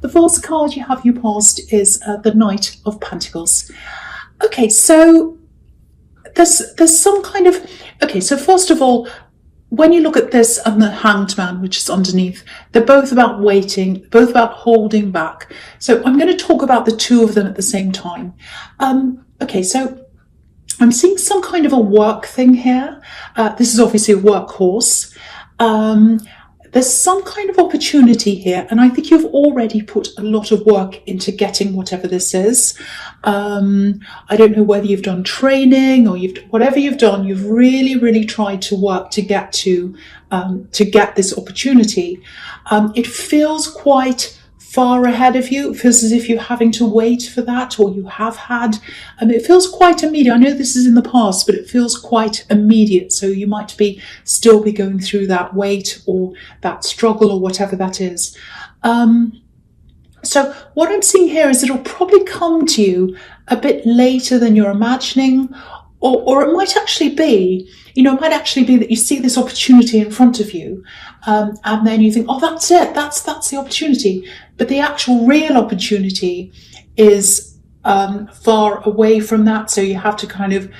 The first card you have, you passed, is the Knight of Pentacles. Okay, so there's some kind of... Okay, so first of all, when you look at this and the Hanged Man, which is underneath, they're both about waiting, both about holding back. So I'm going to talk about the two of them at the same time. Okay, so I'm seeing some kind of a work thing here. This is obviously a workhorse. There's some kind of opportunity here, and I think you've already put a lot of work into getting whatever this is. I don't know whether you've done training or whatever you've done, you've really tried to work to get this opportunity. It feels quite far ahead of you. It feels as if you're having to wait for that, or you have had. It feels quite immediate. I know this is in the past, but it feels quite immediate. So you might still be going through that wait or that struggle or whatever that is. So what I'm seeing here is it'll probably come to you a bit later than you're imagining, or it might actually be, that you see this opportunity in front of you, and then you think, oh, that's it, that's the opportunity. But the actual real opportunity is far away from that. So you have to kind of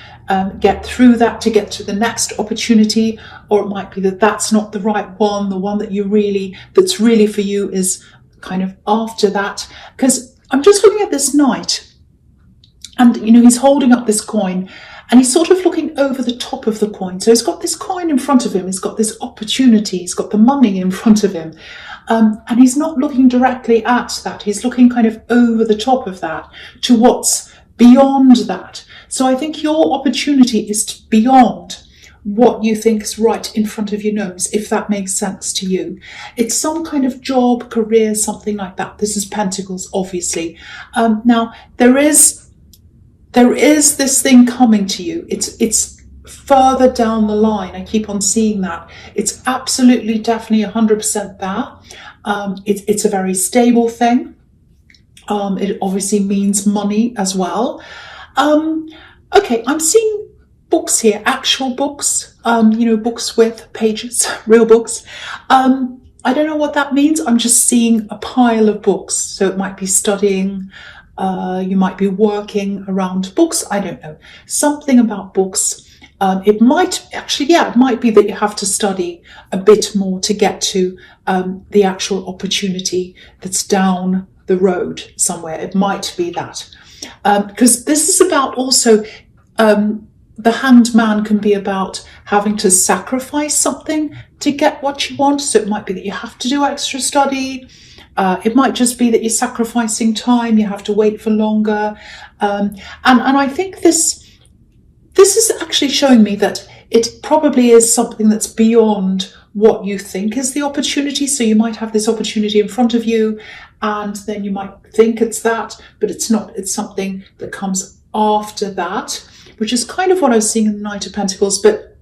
get through that to get to the next opportunity, or it might be that that's not the right one. The one that's really for you is kind of after that. Because I'm just looking at this knight, and he's holding up this coin, and he's sort of looking over the top of the coin. So he's got this coin in front of him. He's got this opportunity. He's got the money in front of him. And he's not looking directly at that. He's looking kind of over the top of that to what's beyond that. So I think your opportunity is beyond what you think is right in front of your nose, if that makes sense to you. It's some kind of job, career, something like that. This is Pentacles, obviously. Now, there is this thing coming to you. It's further down the line. I keep on seeing that. It's absolutely, definitely 100% there. It's a very stable thing. It obviously means money as well. Okay, I'm seeing books here, actual books, books with pages, real books. I don't know what that means. I'm just seeing a pile of books. So it might be studying, you might be working around books. I don't know. Something about books. It might be that you have to study a bit more to get to the actual opportunity that's down the road somewhere. It might be that. Because this is about also, the Hanged Man can be about having to sacrifice something to get what you want. So it might be that you have to do extra study. It might just be that you're sacrificing time. You have to wait for longer. And I think this is actually showing me that it probably is something that's beyond what you think is the opportunity. So you might have this opportunity in front of you, and then you might think it's that, but it's not. It's something that comes after that, which is kind of what I was seeing in the Knight of Pentacles. But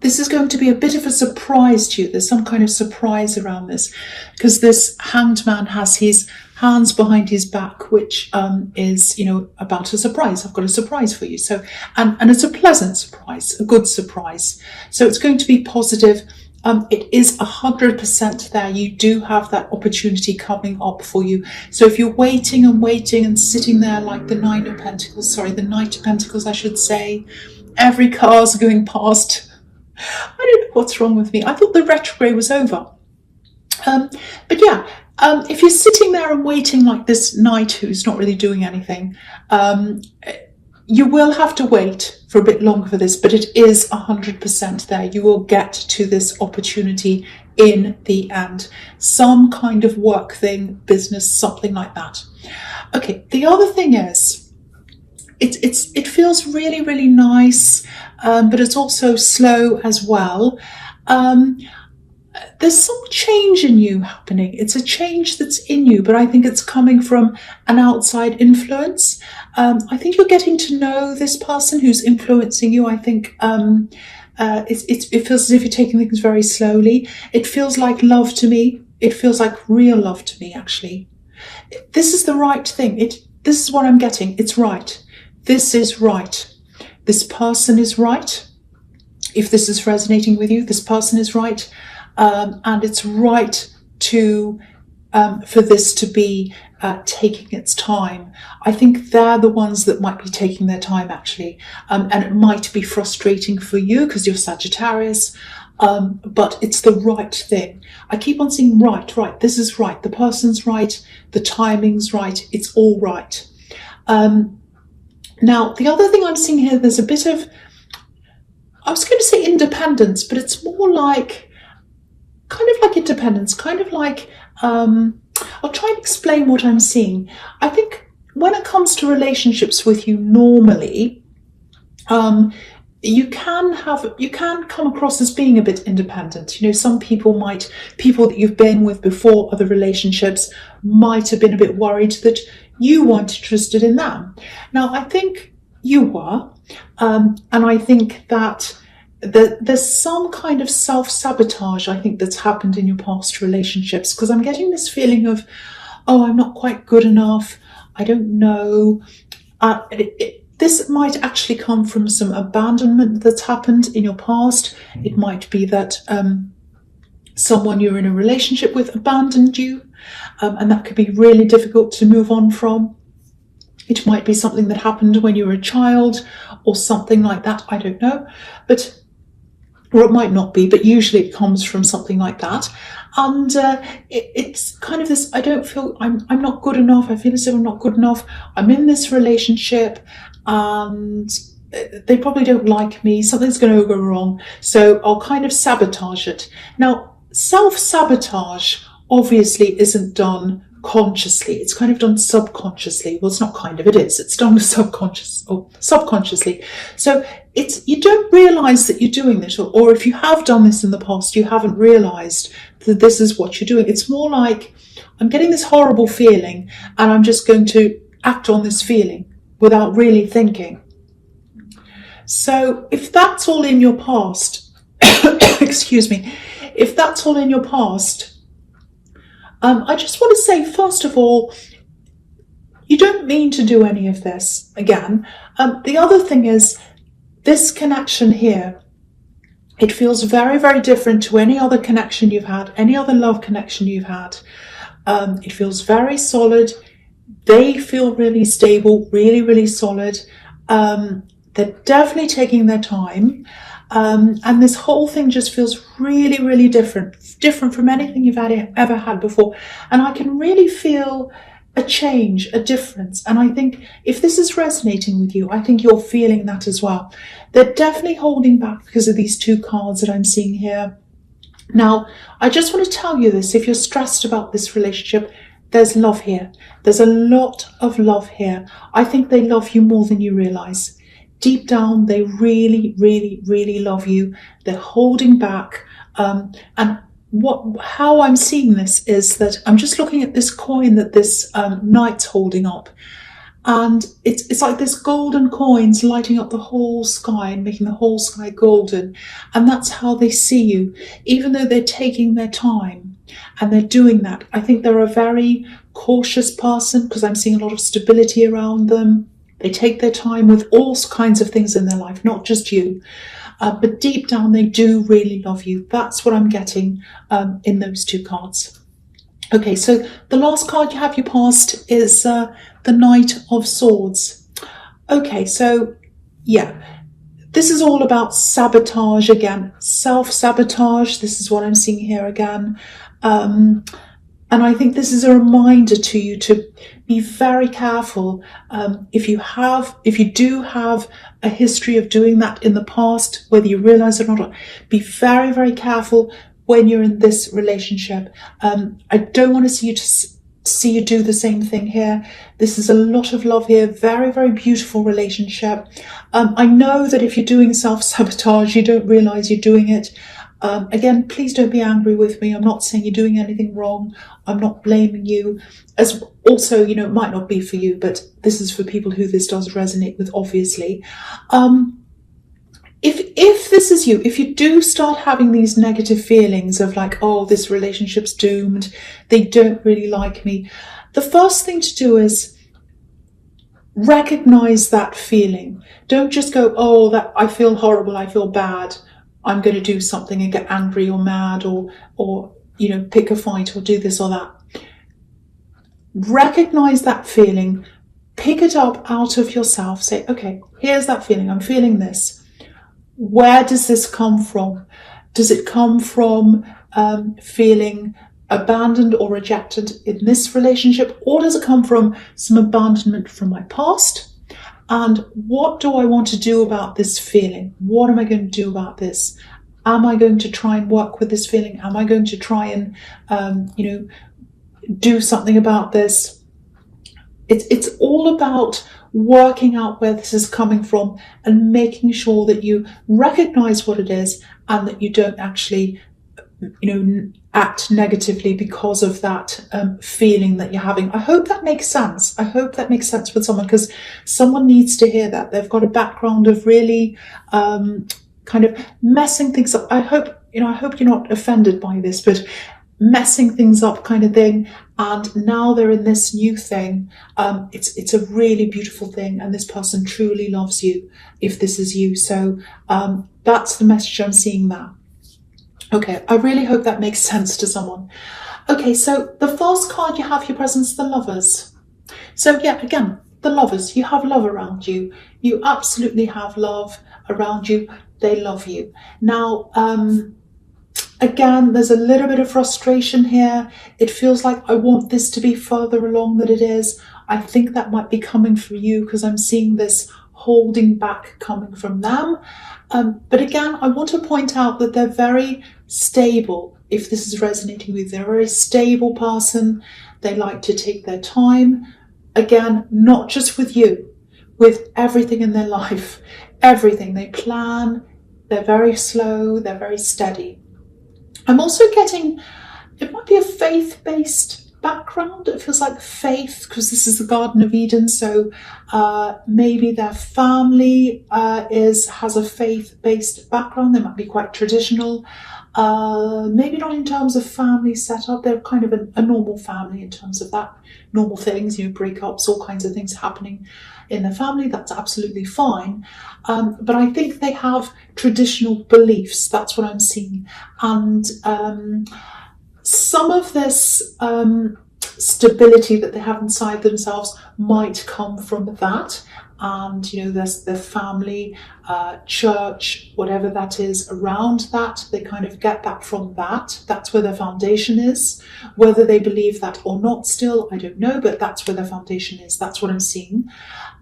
this is going to be a bit of a surprise to you. There's some kind of surprise around this, because this Hanged Man has his hands behind his back, which is, about a surprise. I've got a surprise for you. So, and it's a pleasant surprise, a good surprise. So it's going to be positive. It is 100% there. You do have that opportunity coming up for you. So if you're waiting and sitting there like the Knight of Pentacles, I should say, every car's going past. I don't know what's wrong with me. I thought the retrograde was over. But yeah, if you're sitting there and waiting like this knight who's not really doing anything, you will have to wait for a bit longer for this, but it is 100% there. You will get to this opportunity in the end. Some kind of work thing, business, something like that. Okay, the other thing is, it feels really, really nice, but it's also slow as well. There's some change in you happening. It's a change that's in you, but I think it's coming from an outside influence. I think you're getting to know this person who's influencing you. I think it feels as if you're taking things very slowly. It feels like love to me. It feels like real love to me, actually. This is the right thing. This is what I'm getting. It's right. This is right. This person is right. If this is resonating with you, this person is right. And it's right to for this to be taking its time. I think they're the ones that might be taking their time, actually. And it might be frustrating for you because you're Sagittarius, but it's the right thing. I keep on saying right, this is right, the person's right, the timing's right, it's all right. Now, the other thing I'm seeing here, there's a bit of, I was going to say independence, but it's more like, kind of like independence, kind of like, I'll try and explain what I'm seeing. I think when it comes to relationships with you normally, you can come across as being a bit independent. You know, some people that you've been with before, other relationships, might have been a bit worried that you weren't interested in them. Now, I think you were, and I think that there's some kind of self-sabotage, I think, that's happened in your past relationships, because I'm getting this feeling of, oh, I'm not quite good enough, I don't know. This might actually come from some abandonment that's happened in your past. It might be that someone you're in a relationship with abandoned you, and that could be really difficult to move on from. It might be something that happened when you were a child or something like that, I don't know. Or it might not be, but usually it comes from something like that. And it's kind of this, I don't feel, I'm not good enough, I feel as if I'm not good enough, I'm in this relationship and they probably don't like me, something's going to go wrong, so I'll kind of sabotage it. Now, self-sabotage obviously isn't done consciously, it's kind of done subconsciously. Well, it's not kind of, it is, it's done subconsciously. So you don't realize that you're doing this, or if you have done this in the past, you haven't realized that this is what you're doing. It's more like, I'm getting this horrible feeling and I'm just going to act on this feeling without really thinking. So if that's all in your past, excuse me, if that's all in your past, I just want to say, first of all, you don't mean to do any of this again. The other thing is, this connection here, it feels very, very different to any other connection you've had, any other love connection you've had. It feels very solid. They feel really stable, really, really solid. They're definitely taking their time. And this whole thing just feels really, really different from anything you've ever had before. And I can really feel a change, a difference. And I think if this is resonating with you, I think you're feeling that as well. They're definitely holding back because of these two cards that I'm seeing here. Now, I just want to tell you this, if you're stressed about this relationship, there's love here. There's a lot of love here. I think they love you more than you realize. Deep down, they really, really, really love you. They're holding back. And how I'm seeing this is that I'm just looking at this coin that this knight's holding up. And it's like this golden coins lighting up the whole sky and making the whole sky golden. And that's how they see you, even though they're taking their time and they're doing that. I think they're a very cautious person because I'm seeing a lot of stability around them. They take their time with all kinds of things in their life, not just you. But deep down, they do really love you. That's what I'm getting in those two cards. Okay, so the last card you have your past is the Knight of Swords. Okay, so yeah, this is all about sabotage again, self-sabotage. This is what I'm seeing here again. And I think this is a reminder to you to be very careful. If you do have a history of doing that in the past, whether you realize it or not, be very, very careful when you're in this relationship. I don't want to see you do the same thing here. This is a lot of love here. Very, very beautiful relationship. I know that if you're doing self-sabotage, you don't realize you're doing it. Again, please don't be angry with me. I'm not saying you're doing anything wrong. I'm not blaming you. As also, you know, it might not be for you, but this is for people who this does resonate with, obviously. If this is you, if you do start having these negative feelings of like, oh, this relationship's doomed, they don't really like me, the first thing to do is recognize that feeling. Don't just go, oh, that I feel horrible, I feel bad, I'm going to do something and get angry or mad or you know, pick a fight or do this or that. recognize that feeling, pick it up out of yourself, say, okay, here's that feeling, I'm feeling this. Where does this come from? Does it come from feeling abandoned or rejected in this relationship, or does it come from some abandonment from my past? And what do I want to do about this feeling? What am I going to do about this? Am I going to try and work with this feeling? Am I going to try and, do something about this? It's all about working out where this is coming from and making sure that you recognize what it is and that you don't actually, act negatively because of that feeling that you're having. I hope that makes sense. I hope that makes sense with someone, because someone needs to hear that. They've got a background of really kind of messing things up. I hope you're not offended by this, but messing things up kind of thing. And now they're in this new thing. It's a really beautiful thing, and this person truly loves you if this is you. So that's the message I'm seeing there. Okay, I really hope that makes sense to someone. Okay, so the first card you have, your presence, the Lovers. So yeah, again, the Lovers, you have love around you. You absolutely have love around you. They love you. Now, again, there's a little bit of frustration here. It feels like I want this to be further along than it is. I think that might be coming from you, because I'm seeing this holding back coming from them. But again, I want to point out that they're very stable. If this is resonating with you, they're a very stable person. They like to take their time. Again, not just with you, with everything in their life. Everything. They plan. They're very slow. They're very steady. I'm also getting, it might be a faith-based background. It feels like faith, because this is the Garden of Eden. So maybe their family has a faith-based background. They might be quite traditional. Maybe not in terms of family setup. They're kind of a normal family in terms of that. Normal things, breakups, all kinds of things happening in the family. That's absolutely fine. But I think they have traditional beliefs. That's what I'm seeing. And some of this stability that they have inside themselves might come from that. And, there's their family, church, whatever that is around that. They kind of get that from that. That's where their foundation is. Whether they believe that or not still, I don't know, but that's where their foundation is. That's what I'm seeing.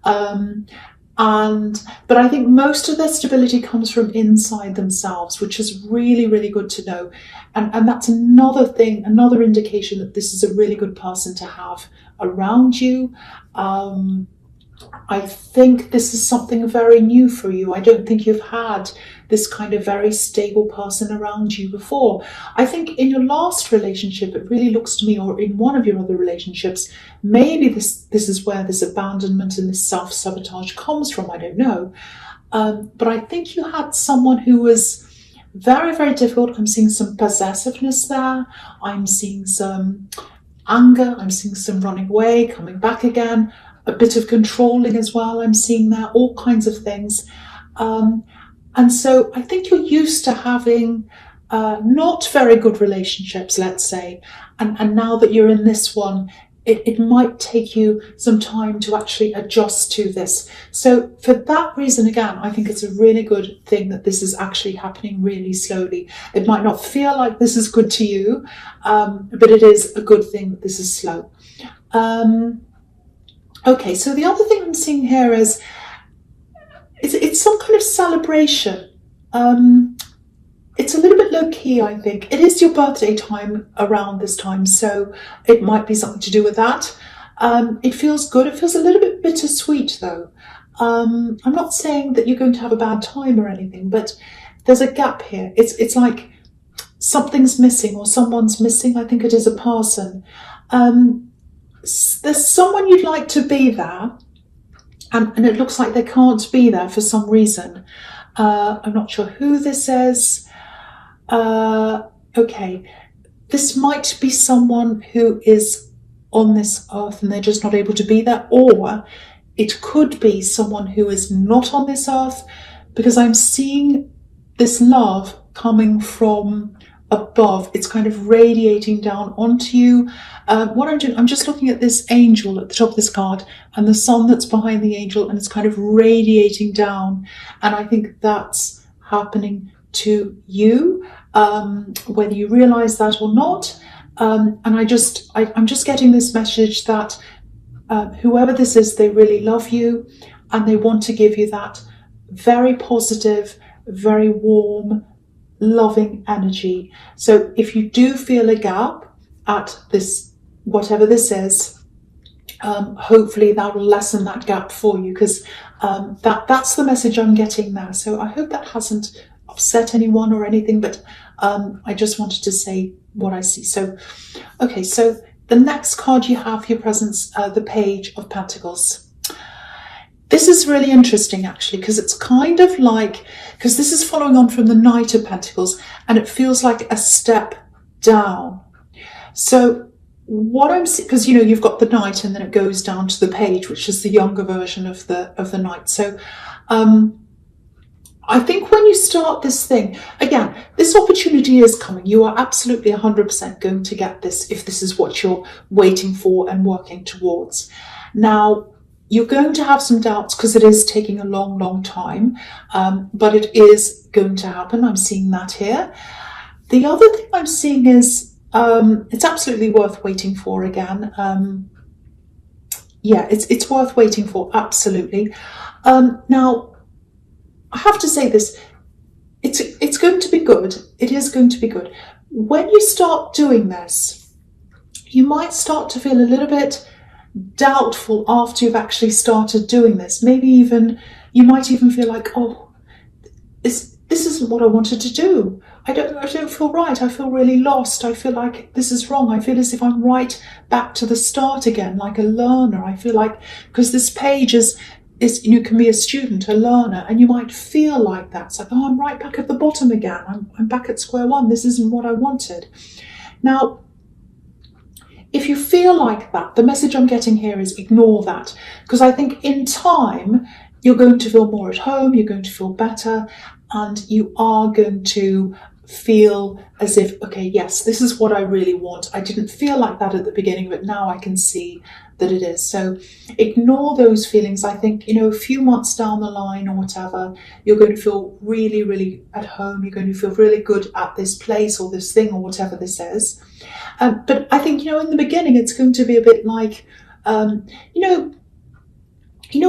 But I think most of their stability comes from inside themselves, which is really, really good to know. And that's another thing, another indication that this is a really good person to have around you. I think this is something very new for you. I don't think you've had this kind of very stable person around you before. I think in your last relationship, it really looks to me, or in one of your other relationships, maybe this is where this abandonment and this self-sabotage comes from. I don't know. But I think you had someone who was very, very difficult. I'm seeing some possessiveness there. I'm seeing some anger. I'm seeing some running away, coming back again. A bit of controlling as well. I'm seeing there, all kinds of things. And so I think you're used to having not very good relationships, let's say. And now that you're in this one, it might take you some time to actually adjust to this. So for that reason, again, I think it's a really good thing that this is actually happening really slowly. It might not feel like this is good to you, but it is a good thing that this is slow. Okay, so the other thing I'm seeing here is it's some kind of celebration. It's a little bit low-key, I think. It is your birthday time around this time, so it might be something to do with that. It feels good. It feels a little bit bittersweet, though. I'm not saying that you're going to have a bad time or anything, but there's a gap here. It's like something's missing or someone's missing. I think it is a person. There's someone you'd like to be there, and it looks like they can't be there for some reason. I'm not sure who this is. Okay, this might be someone who is on this earth and they're just not able to be there, or it could be someone who is not on this earth, because I'm seeing this love coming from above. It's kind of radiating down onto you. What I'm doing, I'm just looking at this angel at the top of this card and the sun that's behind the angel, and it's kind of radiating down. And I think that's happening to you, whether you realize that or not. And I'm just getting this message that whoever this is, they really love you and they want to give you that very positive, very warm, loving energy. So if you do feel a gap at this, whatever this is, hopefully that will lessen that gap for you, because that's the message I'm getting there. So I hope that hasn't upset anyone or anything, but I just wanted to say what I see. So, okay, so the next card you have for your presence, the Page of Pentacles. This is really interesting, actually, because it's kind of like, because this is following on from the Knight of Pentacles, and it feels like a step down. So what I'm seeing, because, you know, you've got the Knight and then it goes down to the Page, which is the younger version of the Knight. So I think when you start this thing, again, this opportunity is coming. You are absolutely 100% going to get this if this is what you're waiting for and working towards. Now, you're going to have some doubts because it is taking a long, long time, but it is going to happen. I'm seeing that here. The other thing I'm seeing is it's absolutely worth waiting for again. Yeah, it's worth waiting for, absolutely. Now, I have to say this, it's going to be good. It is going to be good. When you start doing this, you might start to feel a little bit doubtful after you've actually started doing this. Maybe even, you might even feel like, oh, this isn't what I wanted to do. I don't feel right. I feel really lost. I feel like this is wrong. I feel as if I'm right back to the start again, like a learner. I feel like, because this page is you can be a student, a learner, and you might feel like that. It's like, oh, I'm right back at the bottom again. I'm back at square one. This isn't what I wanted. Now, if you feel like that, the message I'm getting here is ignore that, because I think in time you're going to feel more at home, you're going to feel better, and you are going to feel as if, okay, yes, this is what I really want. I didn't feel like that at the beginning, but now I can see that it is. So ignore those feelings. I think, you know, a few months down the line or whatever, you're going to feel really, really at home. You're going to feel really good at this place or this thing or whatever this is. But I think, you know, in the beginning, it's going to be a bit like, you know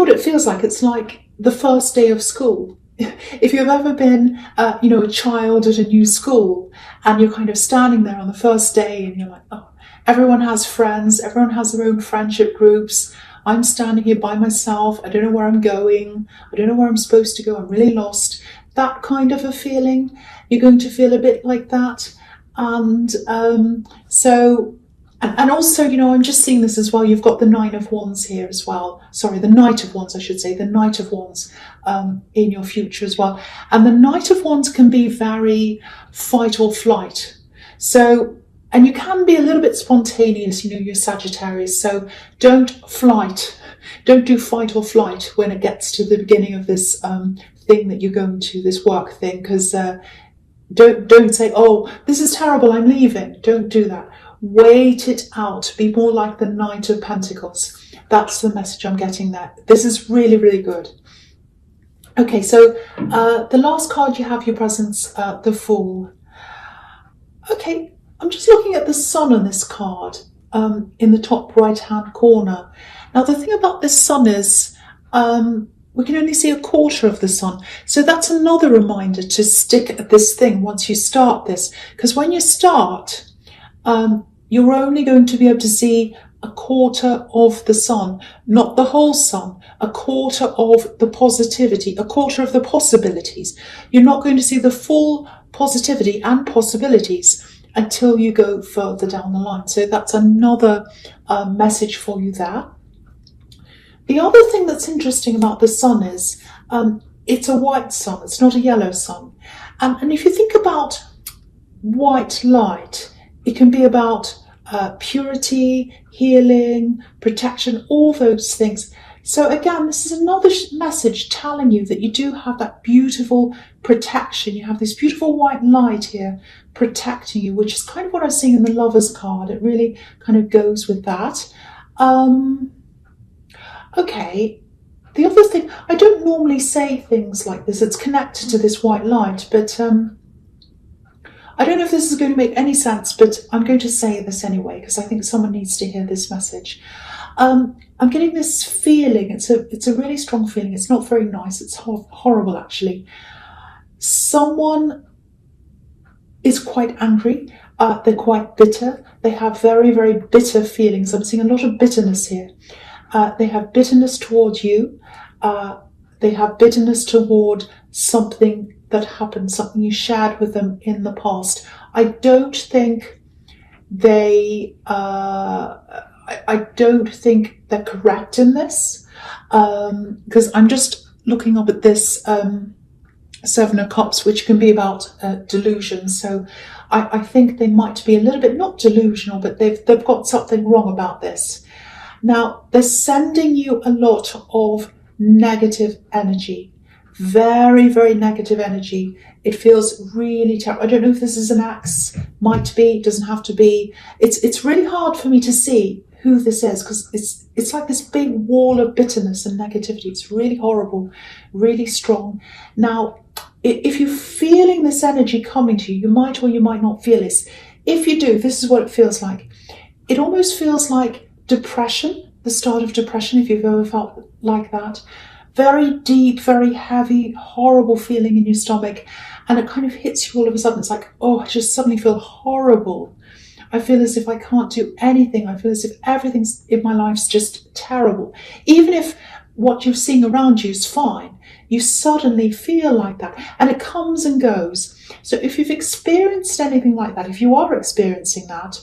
what it feels like? It's like the first day of school. If you've ever been, you know, a child at a new school and you're kind of standing there on the first day and you're like, oh, everyone has friends, everyone has their own friendship groups. I'm standing here by myself. I don't know where I'm going. I don't know where I'm supposed to go. I'm really lost. That kind of a feeling. You're going to feel a bit like that. And and also, you know, I'm just seeing this as well. You've got the Nine of Wands here as well. Sorry, the Knight of Wands, I should say. The Knight of Wands in your future as well. And the Knight of Wands can be very fight or flight. So, and you can be a little bit spontaneous, you know, you're Sagittarius. So don't do fight or flight when it gets to the beginning of this thing that you're going to, this work thing, because don't say, oh, this is terrible, I'm leaving. Don't do that. Wait it out. Be more like the Knight of Pentacles. That's the message I'm getting there. This is really, really good. Okay, so the last card you have your presence, the Fool. Okay, I'm just looking at the Sun on this card in the top right-hand corner. Now, the thing about this Sun is we can only see a quarter of the Sun. So that's another reminder to stick at this thing once you start this. Because when you start, you're only going to be able to see a quarter of the Sun, not the whole Sun, a quarter of the positivity, a quarter of the possibilities. You're not going to see the full positivity and possibilities until you go further down the line. So that's another message for you there. The other thing that's interesting about the Sun is it's a white sun, it's not a yellow sun. And if you think about white light, it can be about purity, healing, protection, all those things. So again, this is another message telling you that you do have that beautiful protection. You have this beautiful white light here protecting you, which is kind of what I was seeing in the Lovers card. It really kind of goes with that. Okay, the other thing, I don't normally say things like this. It's connected to this white light, but I don't know if this is going to make any sense, but I'm going to say this anyway, because I think someone needs to hear this message. I'm getting this feeling, it's a really strong feeling. It's not very nice. It's horrible, actually. Someone is quite angry. They're quite bitter. They have very, very bitter feelings. I'm seeing a lot of bitterness here. They have bitterness towards you. They have bitterness toward something that happened, something you shared with them in the past. I don't think I don't think they're correct in this, because I'm just looking up at this Seven of Cups, which can be about delusion. So I think they might be a little bit, not delusional, but they've got something wrong about this. Now, they're sending you a lot of negative energy, very, very negative energy. It feels really terrible. I don't know if this is an axe, might be, doesn't have to be. It's really hard for me to see who this is, because it's like this big wall of bitterness and negativity. It's really horrible, really strong. Now, if you're feeling this energy coming to you, you might or you might not feel this. If you do, this is what it feels like. It almost feels like depression, the start of depression, if you've ever felt like that. Very deep, very heavy, horrible feeling in your stomach, and it kind of hits you all of a sudden. It's like, oh, I just suddenly feel horrible. I feel as if I can't do anything. I feel as if everything in my life's just terrible. Even if what you're seeing around you is fine, you suddenly feel like that, and it comes and goes. So if you've experienced anything like that, if you are experiencing that,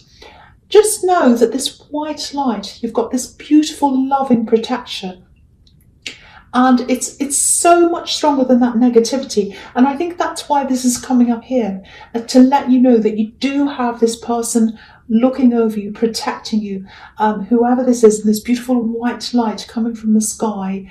just know that this white light, you've got this beautiful loving protection. And it's so much stronger than that negativity. And I think that's why this is coming up here, to let you know that you do have this person looking over you, protecting you, whoever this is, and this beautiful white light coming from the sky.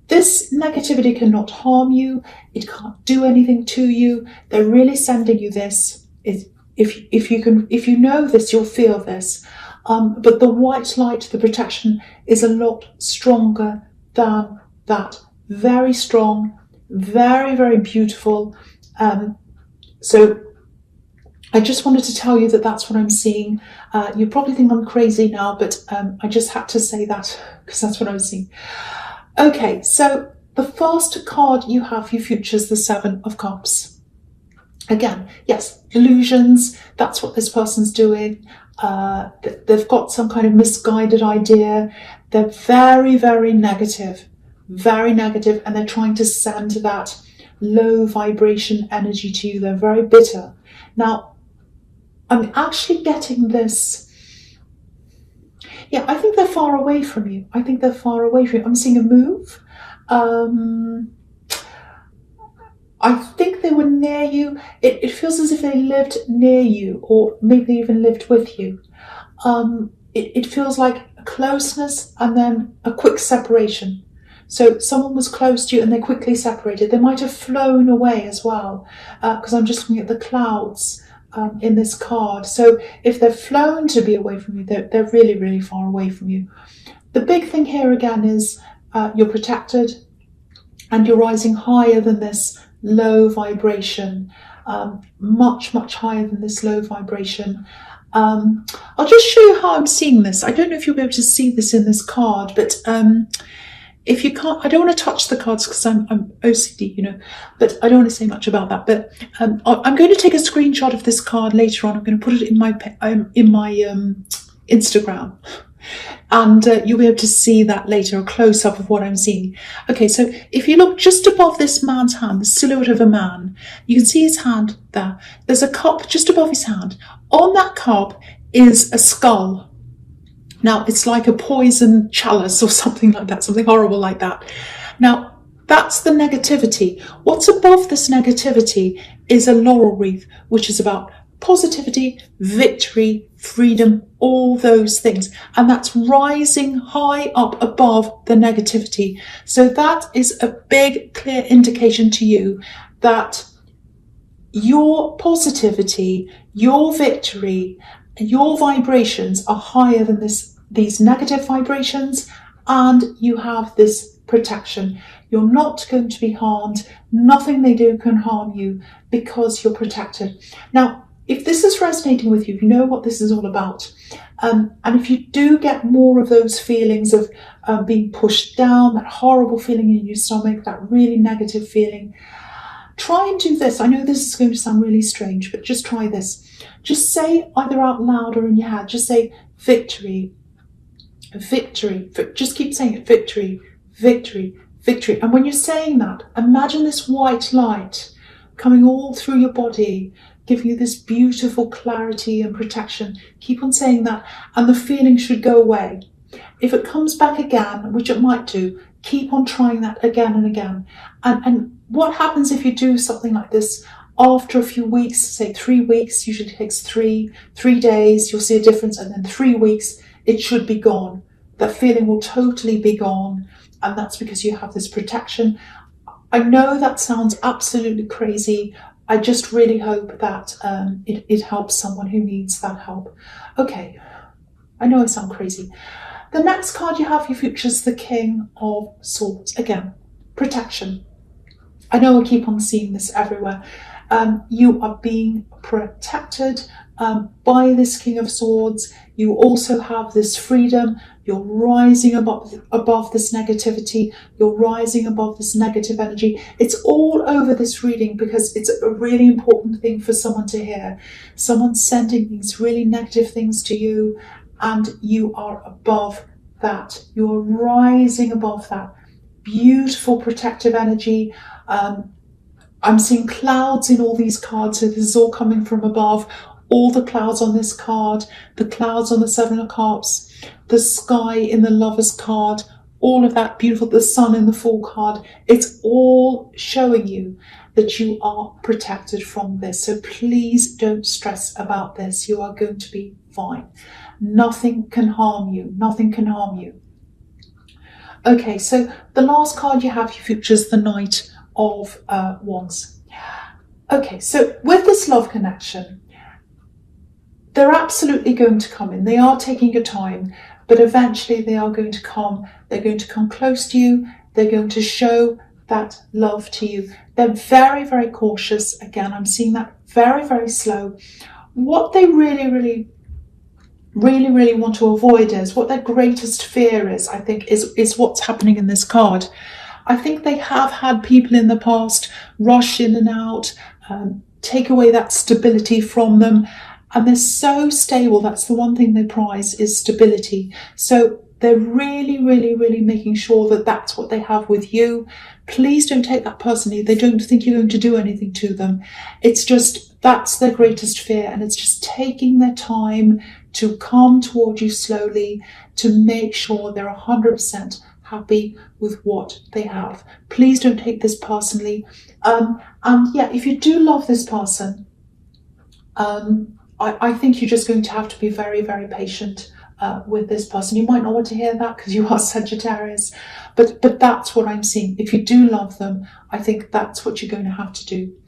This negativity cannot harm you. It can't do anything to you. They're really sending you this. If you know this, you'll feel this. But the white light, the protection, is a lot stronger than that. Very strong, very, very beautiful. So I just wanted to tell you that that's what I'm seeing. You probably think I'm crazy now, but I just had to say that because that's what I was seeing. Okay, so the first card you have for your future is the Seven of Cups. Again, yes, illusions, that's what this person's doing. They've got some kind of misguided idea. They're very, very negative, and they're trying to send that low vibration energy to you. They're very bitter. Now, I'm actually getting this. Yeah, I think they're far away from you. I'm seeing a move. I think they were near you. It feels as if they lived near you, or maybe even lived with you. It feels like a closeness and then a quick separation. So someone was close to you and they quickly separated. They might have flown away as well, because I'm just looking at the clouds in this card. So if they've flown to be away from you, they're really, really far away from you. The big thing here again is you're protected and you're rising higher than this low vibration, much, much higher than this low vibration. I'll just show you how I'm seeing this. I don't know if you'll be able to see this in this card, but if you can't, I don't want to touch the cards because I'm OCD, but I don't want to say much about that. But I'm going to take a screenshot of this card later on. I'm going to put it in my Instagram, and you'll be able to see that later, a close-up of what I'm seeing. Okay, so if you look just above this man's hand, the silhouette of a man, you can see his hand there. There's a cup just above his hand. On that cup is a skull. Now, it's like a poison chalice or something like that, something horrible like that. Now, that's the negativity. What's above this negativity is a laurel wreath, which is about positivity, victory, freedom, all those things. And that's rising high up above the negativity. So that is a big, clear indication to you that your positivity, your victory, your vibrations are higher than these negative vibrations, and you have this protection. You're not going to be harmed. Nothing they do can harm you because you're protected. Now, if this is resonating with you, you know what this is all about. And if you do get more of those feelings of being pushed down, that horrible feeling in your stomach, that really negative feeling, try and do this. I know this is going to sound really strange, but just try this. Just say either out loud or in your head, just say victory, victory. Just keep saying it, victory, victory, victory. And when you're saying that, imagine this white light coming all through your body, giving you this beautiful clarity and protection. Keep on saying that, and the feeling should go away. If it comes back again, which it might do, keep on trying that again and again. And what happens if you do something like this after a few weeks, say 3 weeks, usually takes three days, you'll see a difference, and then 3 weeks, it should be gone. That feeling will totally be gone, and that's because you have this protection. I know that sounds absolutely crazy. I just really hope that it helps someone who needs that help. Okay, I know I sound crazy. The next card you have, you features the King of Swords. Again, protection. I know I keep on seeing this everywhere. You are being protected by this King of Swords. You also have this freedom. You're rising above this negativity. You're rising above this negative energy. It's all over this reading because it's a really important thing for someone to hear. Someone's sending these really negative things to you, and you are above that. You are rising above that. Beautiful protective energy. I'm seeing clouds in all these cards, so this is all coming from above. All the clouds on this card, the clouds on the Seven of Cups, the sky in the Lover's card, all of that beautiful, the sun in the Fool card. It's all showing you that you are protected from this. So please don't stress about this. You are going to be fine. Nothing can harm you. Nothing can harm you. Okay, so the last card you have, you features the Knight of Wands. Okay, so with this love connection, they're absolutely going to come in. They are taking your time, but eventually they are going to come. They're going to come close to you. They're going to show that love to you. They're very, very cautious. Again, I'm seeing that very, very slow. What they really want to avoid is, what their greatest fear is, I think, is what's happening in this card. I think they have had people in the past rush in and out, take away that stability from them. And they're so stable. That's the one thing they prize, is stability. So they're really making sure that that's what they have with you. Please don't take that personally. They don't think you're going to do anything to them. It's just, that's their greatest fear. And it's just taking their time to come toward you slowly to make sure they're 100% happy with what they have. Please don't take this personally. And yeah, if you do love this person, I think you're just going to have to be very patient with this person. You might not want to hear that because you are Sagittarius, but that's what I'm seeing. If you do love them, I think that's what you're going to have to do.